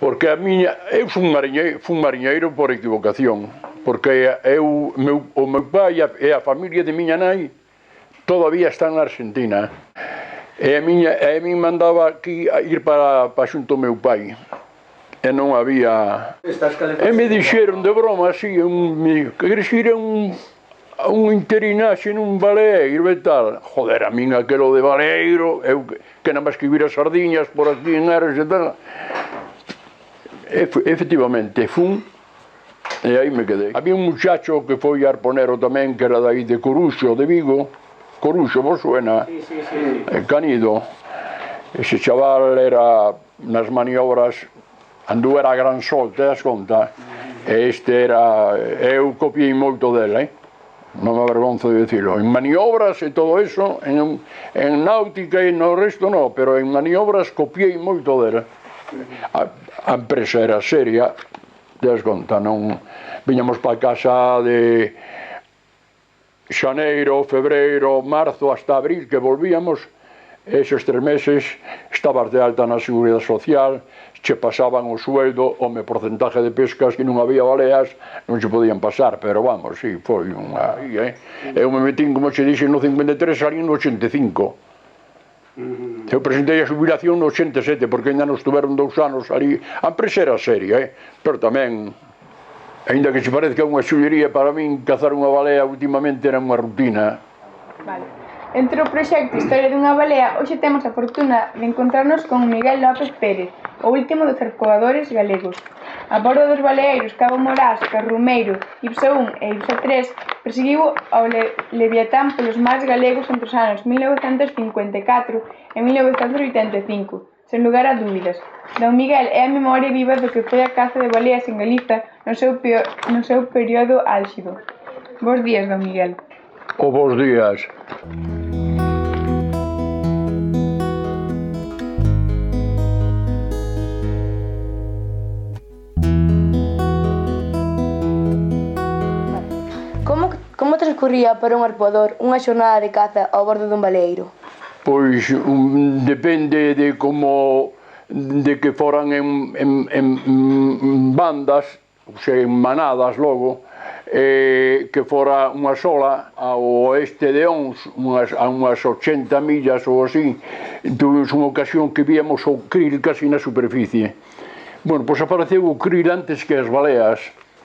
Porque eu fun mariñeiro por equivocación, porque o meu pai e a familia de miña nai todavía están na Argentina. E a min mandaba aquí a ir para xunto ao meu pai. E non había... E me dixeron de broma, así, que queres ir a un interinaxe nun baleeiro e tal. Joder, a min aquelo de baleeiro, eu que nada máis que vir as sardiñas por aquí en Ares e tal. Efectivamente, fun e aí me quedei. Había un muchacho que foi arponero tamén, que era dai de Coruxo, de Vigo. Coruxo, vos suena? Sí. Canido. Ese chaval era nas maniobras, andou era a gran sol, te das conta? E este era... Eu copiei moito dele, non me avergonzo de dicilo. En maniobras e todo eso, en náutica e no resto non, pero en maniobras copiei moito dele. A empresa era seria, te das conta, non... Viñamos para casa de xaneiro, febreiro, marzo, hasta abril, que volvíamos. Eses 3 meses estabas de alta na Seguridade Social, che pasaban o sueldo, o porcentaje de pescas, que non había baleas, non se podían pasar, pero vamos, sí, foi unha... Eu me metín, como se dixe, no 53, salín no 85. Eu presentei a xubilación no 87, porque ainda non estuveron 2 anos ali. A empresa era seria, pero tamén, ainda que se parezca unha xullería, para min cazar unha balea últimamente era unha rutina. Vale. Entre o proxecto Historia dunha balea, hoxe temos a fortuna de encontrarnos con Miguel López Pérez, o último dos arpoadores galegos. A bordo dos baleeiros Cabo Morás, Carrumeiro, Ipso 1 e Ipso 3, perseguiu ao Leviatán polos mares galegos entre os anos 1954 e 1985, sen lugar a dúbidas. Don Miguel é a memoria viva do que foi a caza de baleas en Galiza no seu período álxido. Bos días, don Miguel. Bos días. Como transcorría para un arpoador unha xornada de caza ao bordo dun baleeiro? Pois depende de como, de que foran en bandas, ou sea, en manadas logo, que fora unha sola ao oeste de Ons, a unhas 80 millas ou así. Tuvimos unha ocasión que víamos o krill casi na superficie. Bueno, pois apareceu o krill antes que as baleas.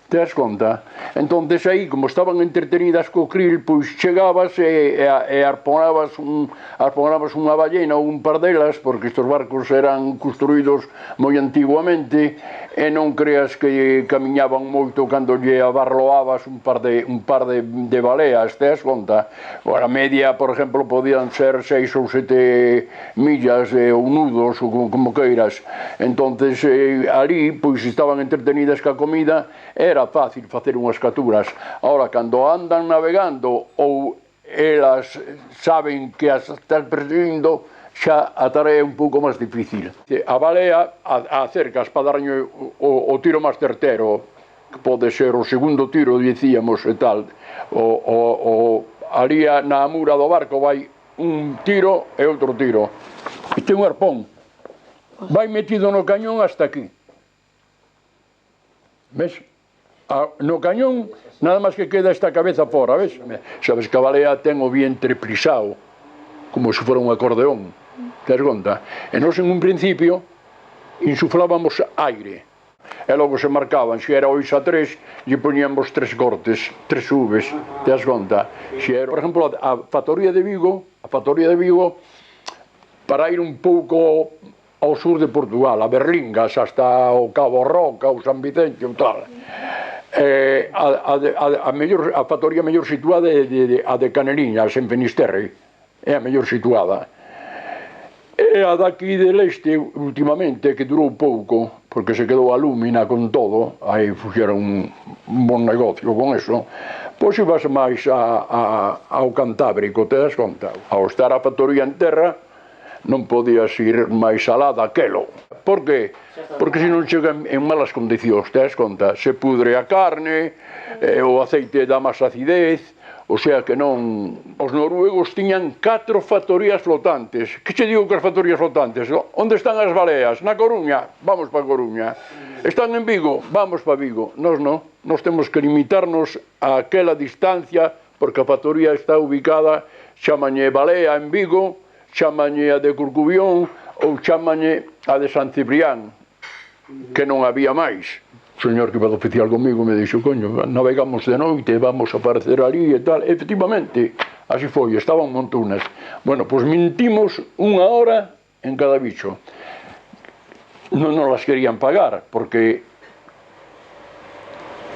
Te das conta? Entonces aí, como estaban entretenidas co krill, pois chegabas e arponabas unha ballena ou un par delas, porque estes barcos eran construídos moi antiguamente, e non creas que camiñaban moito cando lle abarloabas un par de baleas, te das conta? A media, por exemplo, podían ser 6 ou 7 millas ou nudos, ou como queiras. Entonces ali, pois estaban entretenidas ca comida, era fácil facer unhas capturas. Ahora, cando andan navegando ou elas saben que as están perseguindo, xa a tarea é un pouco máis difícil. A balea acercas para darlle o tiro máis certero, que pode ser o segundo tiro, dicíamos, e tal. Ali na amura do barco vai un tiro e outro tiro. Este é un arpón. Vai metido no cañón hasta aquí. Ves? No cañón, nada máis que queda esta cabeza fora, ves? Sabes que a balea ten o vientre plisao, como se fora un acordeón, te das conta? E nós, en un principio, insuflábamos aire, e logo se marcaban, se era 8-3, lle poñíamos 3 cortes, 3 subes, te das conta? Se era, por exemplo, a factoría de Vigo, para ir un pouco ao sur de Portugal, a Berlingas, hasta o Cabo Roca, o San Vicente, ou tal. A factoría mellor situada é a de Caneliñas, en Finisterre, é a mellor situada. E a daqui de leste, últimamente, que durou pouco, porque se quedou a Lúmina con todo, aí fuxeron un bon negocio con eso, pois ibas máis ao Cantábrico, te das conta? Ao estar a factoría en terra, non podías ir máis alá daquelo. Por que? Porque se non chega en malas condicións, te das conta? Se pudre a carne, o aceite dá máis acidez, O sea que non... Os noruegos tiñan 4 factorías flotantes. Que che digo que as factorías flotantes? Onde están as baleas? Na Coruña? Vamos para Coruña. Están en Vigo? Vamos para Vigo. Nós non. Nós temos que limitarnos a aquela distancia porque a factoría está ubicada, chamañe Balea en Vigo, chamañe a de Corcubión ou chamañe a de San Cibrián, que non había máis. O señor que iba de oficial comigo me dixo, coño, navegamos de noite, vamos a aparecer ali e tal. Efectivamente, así foi, estaban montunas. Bueno, pois mentimos 1 hora en cada bicho. Non nos las querían pagar, porque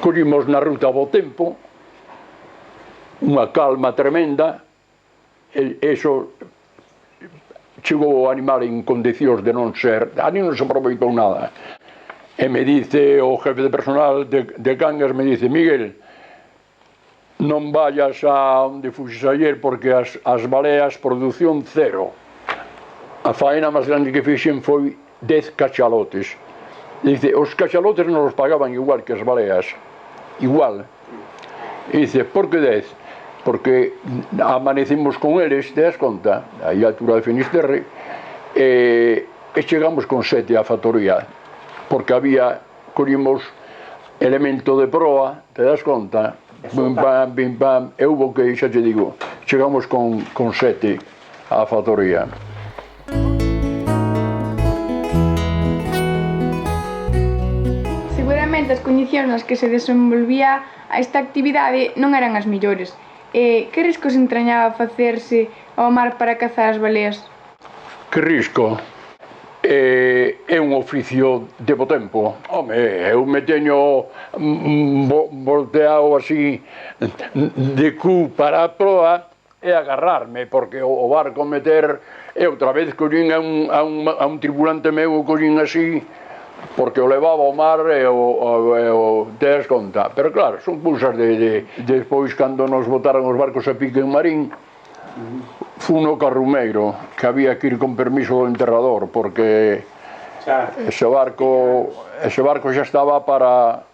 collimos na ruta bo tempo, unha calma tremenda, e eso chegou o animal en condicións de non ser, ali non se aproveitou nada. E me dice o jefe de personal de Cangas, me dice, Miguel, non vayas a onde fuxes ayer porque as baleas produción 0. A faena máis grande que fixen foi 10 cachalotes. Dice, os cachalotes non os pagaban igual que as baleas, igual. E dice, por que 10? Porque amanecimos con eles, te das conta, aí a altura de Finisterre, e chegamos con 7 á factoría. Porque collimos elemento de proa, te das conta, bim pam, e hubo que, xa te digo, chegamos con 7 á factoría. Seguramente as condicións nas que se desenvolvía esta actividade non eran as mellores. Que riscos entrañaba facerse ao mar para cazar as baleas? Que risco? É un oficio de bo tempo. Home, eu me teño volteado así de cu para a proa e agarrarme, porque o barco meter... E outra vez collín a un tripulante meu, collín así, porque o levaba ao mar e o te das conta. Pero claro, son cousas de... Despois, cando nos botaron os barcos a pique en Marín, fun no Carrumeiro, que había que ir con permiso do enterrador, porque ese barco xa estaba para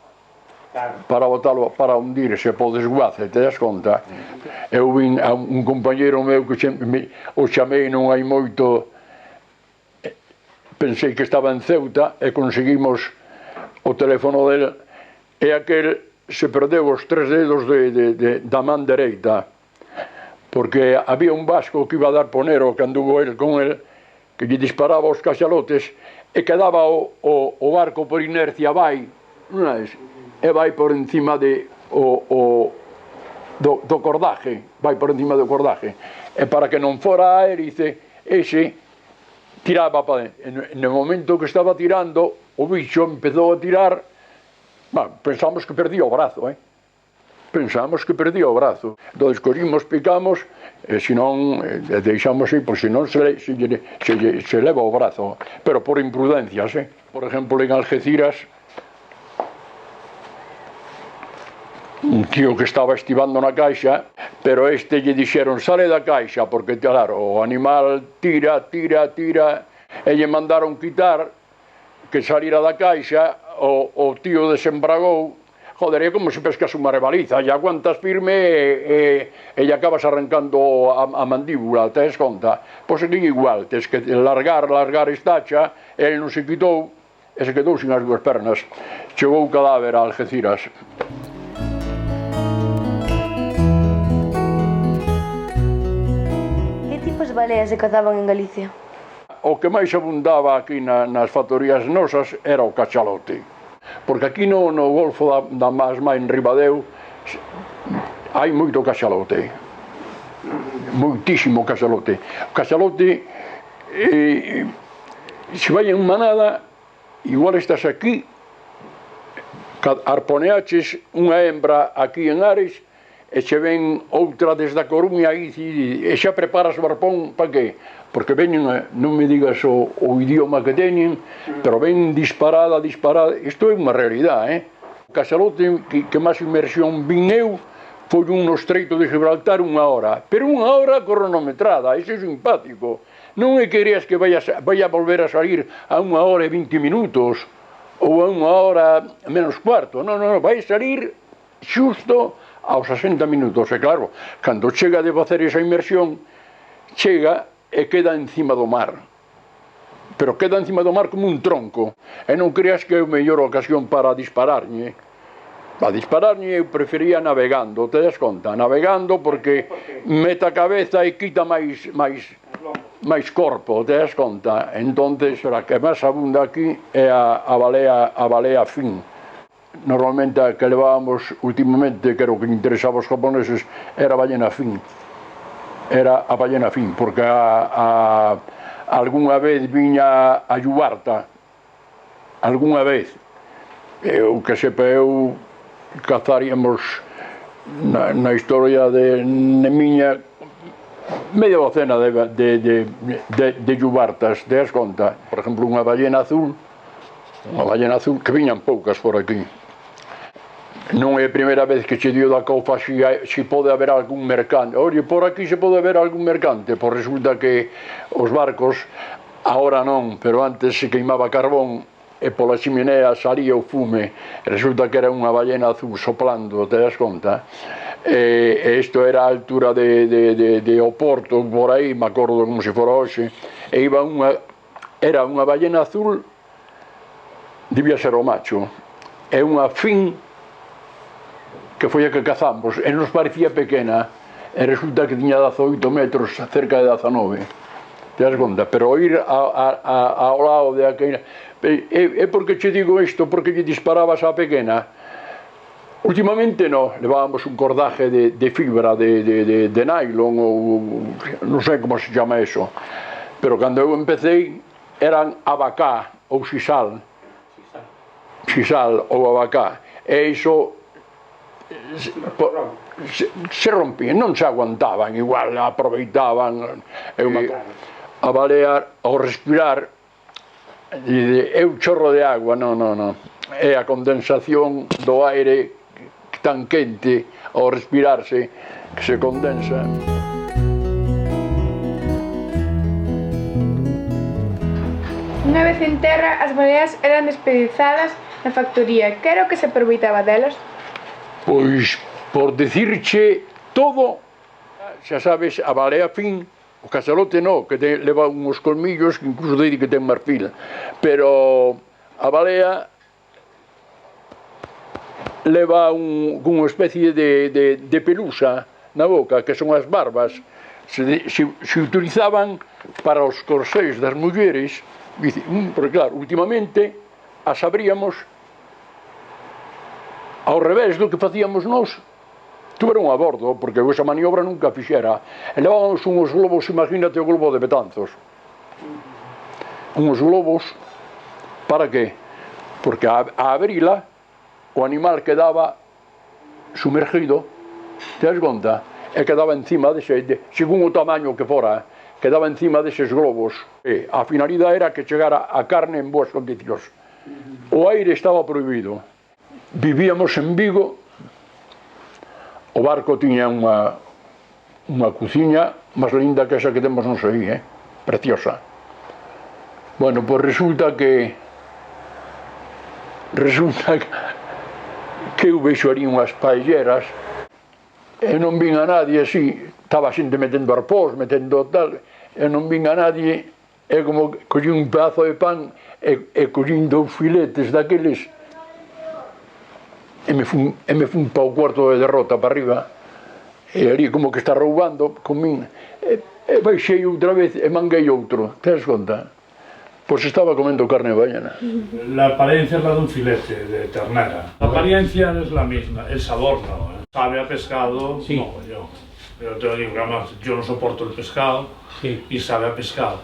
botalo, para hundirse po desguace, te das conta. Eu vin a un compañeiro meu que o chamei non hai moito, pensei que estaba en Ceuta e conseguimos o teléfono del, e aquel se perdeu os 3 dedos da man dereita, porque había un vasco que iba a dar ponero que anduvo el con el, que lle disparaba os cachalotes e quedaba o barco por inercia vai, non é? E vai por encima do cordaje, vai por encima do cordaje. E para que non fora a hélice, ese tiraba para dentro. No momento que estaba tirando, o bicho empezou a tirar, pensamos que perdía o brazo, Pensamos que perdía o brazo. Entón, collimos, picamos, e senón, deixamos aí, por senón se leva o brazo. Pero por imprudencias, Por exemplo, en Algeciras, un tío que estaba estivando na caixa, pero lle dixeron, sale da caixa, porque, claro, o animal tira, e lle mandaron quitar, que salira da caixa, o tío desembragou. Joder, é como se pescas unha rebaliza, e aguantas firme e acabas arrancando a mandíbula, te das conta? Pois aquí igual, tens que largar esta hacha, ele non se quitou, e se quedou sin as 2 pernas. Chegou o cadáver a Algeciras. Que tipos de baleas se cazaban en Galicia? O que máis abundaba aquí nas factorías nosas era o cachalote. Porque aquí no Golfo da Masma, en Ribadeo, hai moito cachalote. Moitísimo cachalote. O cachalote, se vai en manada, igual estás aquí, arponeaches unha hembra aquí en Ares, e che ven outra desde a Coruña e xa preparas o arpón, para que? Porque veñen, non me digas o idioma que teñen, pero ven disparada, isto é unha realidade, O cachalote que máis inmersión vin eu foi un no Estreito de Gibraltar 1 hora, pero 1 hora cronometrada, ese é simpático. Non é que querías que vai a volver a salir a 1 hora e 20 minutos, ou a 1 hora menos cuarto, non, vai salir xusto aos 60 minutos, e claro, cando chega de facer esa inmersión, chega e queda encima do mar. Pero queda encima do mar como un tronco, e non creas que é a mellor ocasión para dispararlle. Para dispararlle eu prefería navegando, te das conta? Navegando porque mete a cabeza e quita máis corpo, te das conta? Entonces, a que máis abunda aquí é a balea fin. Normalmente a que levábamos últimamente, que era o que interesaba aos japoneses, era a ballena fin. Era a ballena fin, porque algunha vez viña a Yubarta, algunha vez. O que sepa eu, cazaríamos na historia de miña media docena de Yubartas, te das conta? Por exemplo, unha ballena azul, que viñan poucas por aquí. Non é a primeira vez que che dio da coufa se pode haber algún mercante. Oye, por aquí se pode haber algún mercante, pois resulta que os barcos, agora non, pero antes se queimaba carbón e pola chimenea salía o fume, e resulta que era unha ballena azul soplando, te das conta? E isto era a altura de Oporto, por aí, me acordo como se fora hoxe, e era unha ballena azul, debía ser o macho, e unha fin que foi a que cazamos, e nos parecía pequena, e resulta que tiña 18 metros, cerca de 19, te das conta? Pero ir ao lado de aquela... É porque che digo isto, porque lle disparabas a pequena. Últimamente non, levábamos un cordaje de fibra, de nylon, ou non sei como se chama eso, pero cando eu empecé eran abacá ou xisal ou abacá, e iso se rompían, non se aguantaban, igual aproveitaban. A balea, ao respirar, é un chorro de agua, non, é a condensación do aire tan quente ao respirarse que se condensa. Unha vez en terra, as baleas eran despedizadas na factoría. Que era o que se aproveitaba delas? Pois, por dicirche todo, xa sabes, a balea fin, o cachalote non, que leva uns colmillos que incluso dei que ten marfil, pero a balea leva unha especie de pelusa na boca, que son as barbas. Se utilizaban para os corséis das mulleres, porque claro, últimamente as abríamos ao revés do que facíamos nós. Tuveron a bordo, porque esa maniobra nunca fixera. E levábamos uns globos, imagínate o globo de Betanzos. Uns globos, para que? Porque a abrila, o animal quedaba sumergido, te das conta? E quedaba encima según o tamaño que fora, quedaba encima deses globos. E a finalidade era que chegara a carne en boas condicións. O aire estaba prohibido. Vivíamos en Vigo, o barco tiña unha cociña máis linda que esa que temos nos aí, preciosa. Bueno, pois resulta que eu vexo ali unhas paelleras e non vin a nadie así, estaba a xente metendo arpós, metendo tal, e non vin a nadie, e como collí un pedazo de pan e collín 2 filetes daqueles, e me fun para o cuarto de derrota para arriba, e ali como que está roubando, comín, e baixei outra vez e manguei outro, te das conta? Pois estaba comendo carne de ballena. La apariencia es la de un filete de ternera. La apariencia es la misma, el sabor no. Sabe a pescado, sí. No, yo te digo que además yo no soporto el pescado, sí. Y sabe a pescado.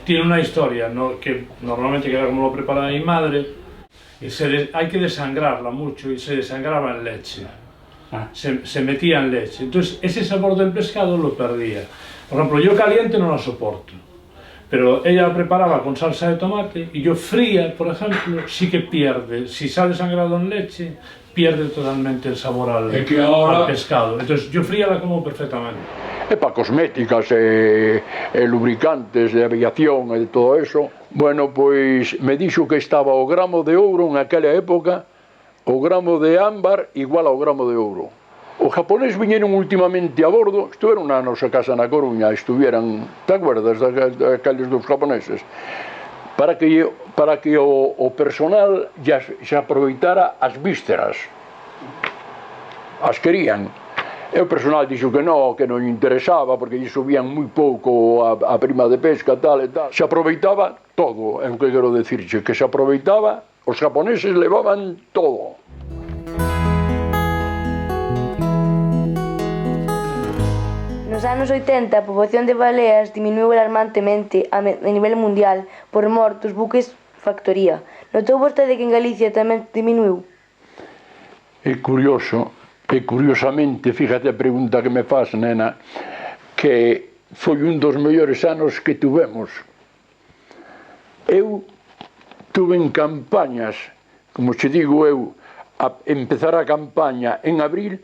Tiene una historia, ¿no? Que normalmente que era como lo prepara mi madre, y hay que desangrarla mucho y se desangraba en leche. Se metía en leche. Entonces ese sabor del pescado lo perdía. Por ejemplo, yo caliente no la soporto. Pero ella la preparaba con salsa de tomate y yo fría, por ejemplo, sí que pierde. Si sale desangrado en leche, pierde totalmente el sabor al pescado. Entonces yo fría la como perfectamente. E para cosméticas, lubricantes de aviación e de todo eso. Bueno, pois me dixo que estaba o gramo de ouro naquela época, o gramo de ámbar igual ao gramo de ouro. Os japoneses viñeron últimamente a bordo, estuveron na nosa casa na Coruña, estuvieran, te acuerdas daqueles dos japoneses, para que o personal xa aproveitara as vísceras, as querían. E o personal dixo que non interesaba, porque lle subían moi pouco a prima de pesca, tal e tal. Se aproveitaba todo, é o que quero decirche, que se aproveitaba, os japoneses levaban todo. Nos anos 80, a poboación de baleas diminuiu alarmantemente a nivel mundial por mor dos buques factoría. Notou vostede que en Galicia tamén diminuiu? É curioso, e curiosamente, fíjate a pregunta que me faz, nena, que foi un dos mellores anos que tuvemos. Eu tuve en campañas, como che digo eu, a empezar a campaña en abril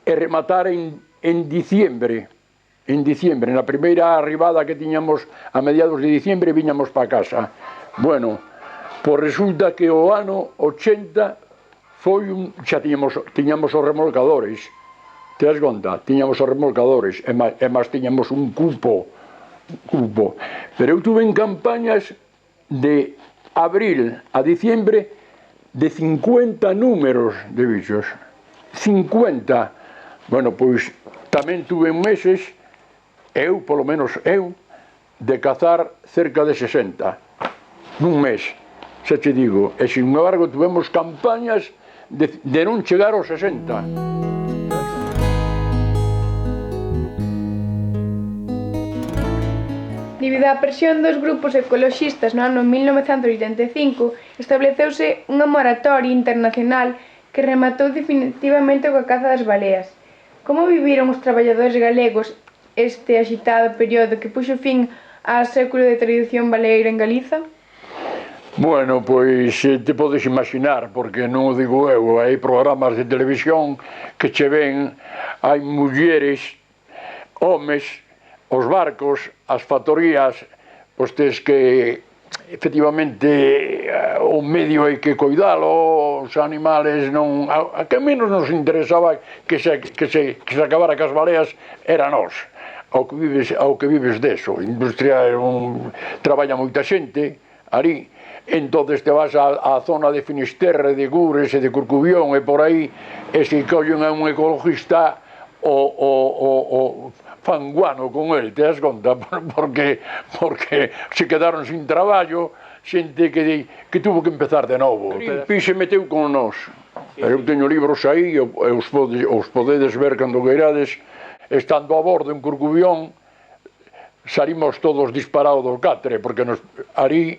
e rematar en diciembre, na primeira arribada que tiñamos a mediados de diciembre, viñamos para casa. Bueno, pois resulta que o ano 80 xa tiñamos os remolcadores, te das conta? Tiñamos os remolcadores, e máis tiñamos un cupo, pero eu tuve en campañas de abril a diciembre de 50 números de bichos, 50. Bueno, pois tamén tuve meses, polo menos eu, de cazar cerca de 60, nun mes, xa te digo, e sin embargo tuvemos campañas de non chegar aos 60. Debido á presión dos grupos ecoloxistas no ano 1985, estableceuse unha moratoria internacional que rematou definitivamente coa caza das baleas. Como viviron os traballadores galegos este axitado período que puxo fin ao século de tradición baleeira en Galiza? Bueno, pois te podes imaginar, porque non o digo eu, hai programas de televisión que che ven, hai mulleres, homes, os barcos, as factorías, pois tes que, efectivamente, o medio hai que cuidalo, os animales non... A que menos nos interesaba que se acabara cas baleas era nós, ao que vives deso. A industria traballa moita xente, ali, entonces te vas á zona de Finisterre, de Gures e de Corcubión e por aí, e se collen a un ecologista o fanguano con el, te das conta, porque se quedaron sin traballo, xente que tuvo que empezar de novo. Greenpeace se meteu con nós. Eu teño libros aí, os podedes ver cando queirades, estando a bordo en Corcubión, salimos todos disparados do catre, porque ali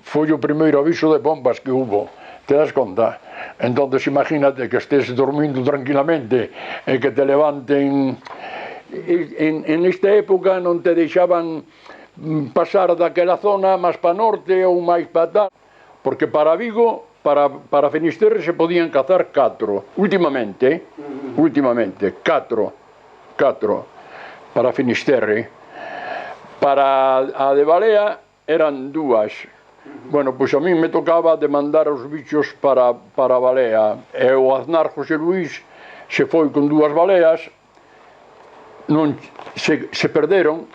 foi o primeiro aviso de bombas que hubo, te das conta? Entonces imagínate que estés dormindo tranquilamente e que te levanten. En esta época non te deixaban pasar daquela zona máis para norte ou máis para tal, porque para Vigo, para Finisterre se podían cazar 4, últimamente 4 para Finisterre, para a de Balea eran 2. Bueno, pois a mí me tocaba demandar os bichos para Balea, e o Aznar José Luís se foi con 2 baleas, se perderon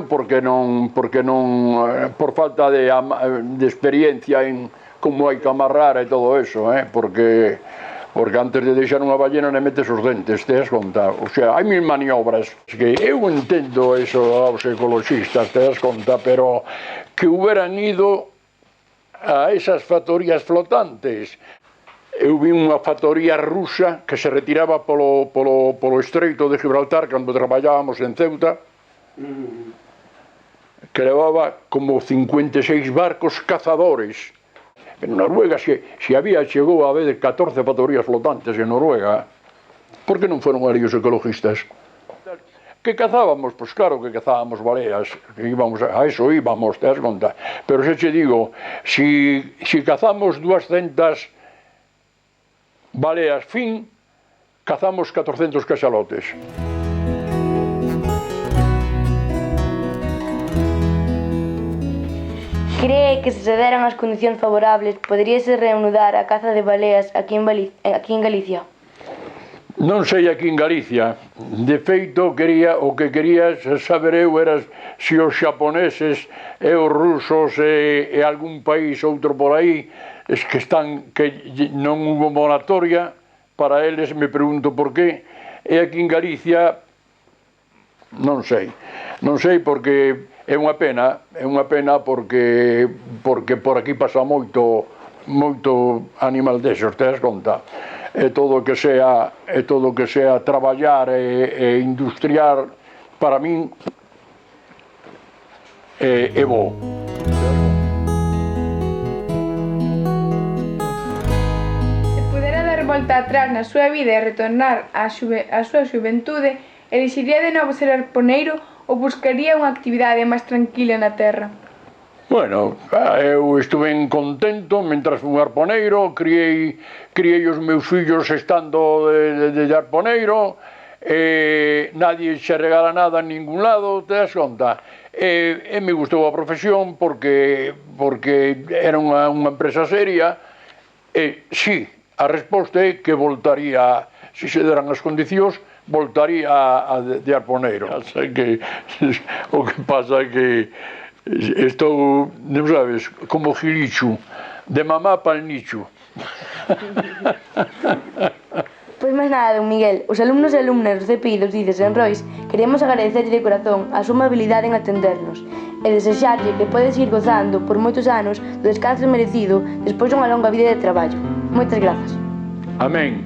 porque non por falta de experiencia en como hai que amarrar e todo eso, porque antes de deixar unha ballena ne metes os dentes, te das conta? O sea, hai mil maniobras que eu entendo eso aos ecologistas, te das conta, pero que hubieran ido a esas factorías flotantes. Eu vi unha factoría rusa que se retiraba polo estreito de Gibraltar cando traballábamos en Ceuta, que levaba como 56 barcos cazadores. En Noruega chegou a haber 14 factorías flotantes en Noruega. Por que non foron ali os ecologistas? Que cazábamos? Pois claro que cazábamos baleas, a eso íbamos, te das conta. Pero se che digo, si cazamos 200 baleas fin, cazamos 400 cachalotes. Cree que se deran as condicións favorables poderíase reanudar a caza de baleas aquí en Galicia? Non sei aquí en Galicia, de feito o que quería saber eu era se os xaponeses e os rusos e algún país outro por aí que non hubo moratoria para eles, me pregunto por qué, e aquí en Galicia non sei porque é unha pena porque por aquí pasa moito animal desos, te das conta? E todo o que sea traballar e industriar para min é bo. Se pudera dar volta atrás na súa vida e retornar á súa xuventude, elixiría de novo ser arponeiro ou buscaría unha actividade máis tranquila na terra? Bueno, eu estuve contento mentras fui arponeiro, criei os meus fillos estando de arponeiro, nadie se regala nada en ningún lado, te das conta? E me gustou a profesión porque era unha empresa seria, e sí, a resposta é que voltaría, se se deran as condicións, voltaría de arponeiro. O que pasa é que estou, non sabes, como Gilichu, de mamá para el nicho. Pois máis nada, don Miguel, os alumnos e alumnas do CPI dos Dices en Rois queremos agradecerlle de corazón a súa amabilidade en atendernos e desexarlle que podes ir gozando por moitos anos do descanso merecido despois dunha longa vida de traballo. Moitas grazas. Amén.